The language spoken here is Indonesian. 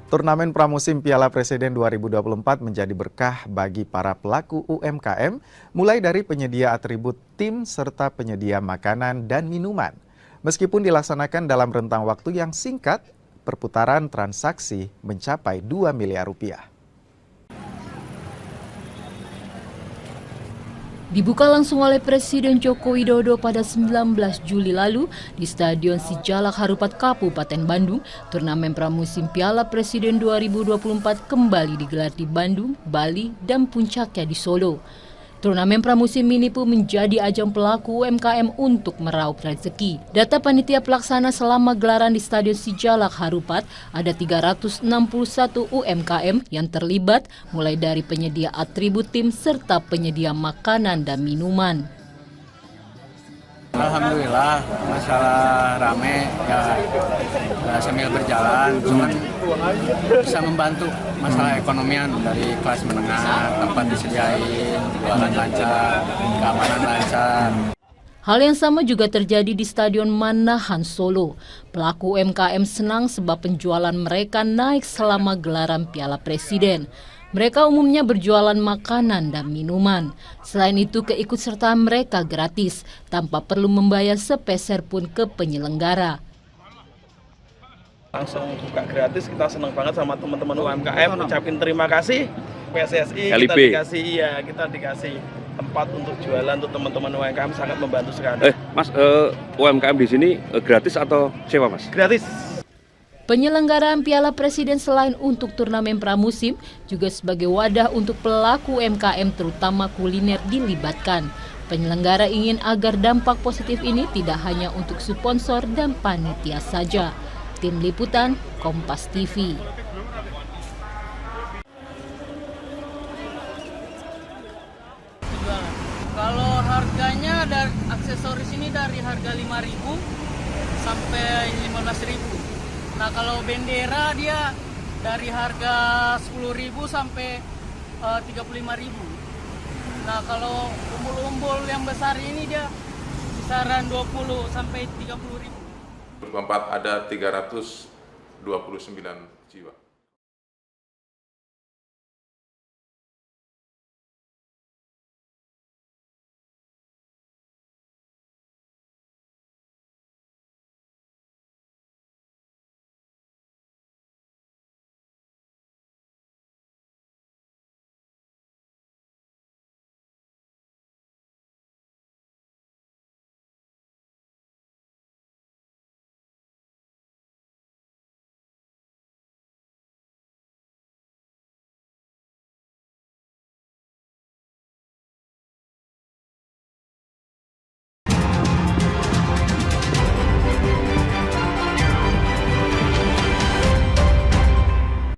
Turnamen pramusim Piala Presiden 2024 menjadi berkah bagi para pelaku UMKM, mulai dari penyedia atribut tim serta penyedia makanan dan minuman. Meskipun dilaksanakan dalam rentang waktu yang singkat, perputaran transaksi mencapai 2 miliar rupiah. Dibuka langsung oleh Presiden Joko Widodo pada 19 Juli lalu di Stadion Sijalak Harupat Kabupaten Bandung, turnamen pramusim Piala Presiden 2024 kembali digelar di Bandung, Bali, dan puncaknya di Solo. Turnamen pramusim ini pun menjadi ajang pelaku UMKM untuk meraup rezeki. Data panitia pelaksana selama gelaran di Stadion Sijalak Harupat, ada 361 UMKM yang terlibat, mulai dari penyedia atribut tim serta penyedia makanan dan minuman. Alhamdulillah, masalah rame ya sambil berjalan, cuman bisa membantu masalah ekonomian dari kelas menengah, tempat disediain, jualan lancar, keamanan lancar. Hal yang sama juga terjadi di Stadion Manahan Solo. Pelaku UMKM senang sebab penjualan mereka naik selama gelaran Piala Presiden. Mereka umumnya berjualan makanan dan minuman. Selain itu, keikutsertaan mereka gratis, tanpa perlu membayar sepeser pun ke penyelenggara. Langsung buka gratis, kita senang banget sama teman-teman UMKM, ucapin terima kasih PSSI, kita dikasih tempat untuk jualan untuk teman-teman UMKM, sangat membantu sekali. Mas, UMKM di sini gratis atau sewa, Mas? Gratis. Penyelenggaraan Piala Presiden selain untuk turnamen pramusim, juga sebagai wadah untuk pelaku UMKM terutama kuliner dilibatkan. Penyelenggara ingin agar dampak positif ini tidak hanya untuk sponsor dan panitia saja. Tim Liputan, Kompas TV. Kalau harganya dari aksesoris ini dari harga 5.000 sampai 15.000. Nah, kalau bendera dia dari harga 10.000 sampai 35.000. Nah, kalau umbul-umbul yang besar ini dia kisaran 20 sampai 30.000. 2024 ada 329 jiwa.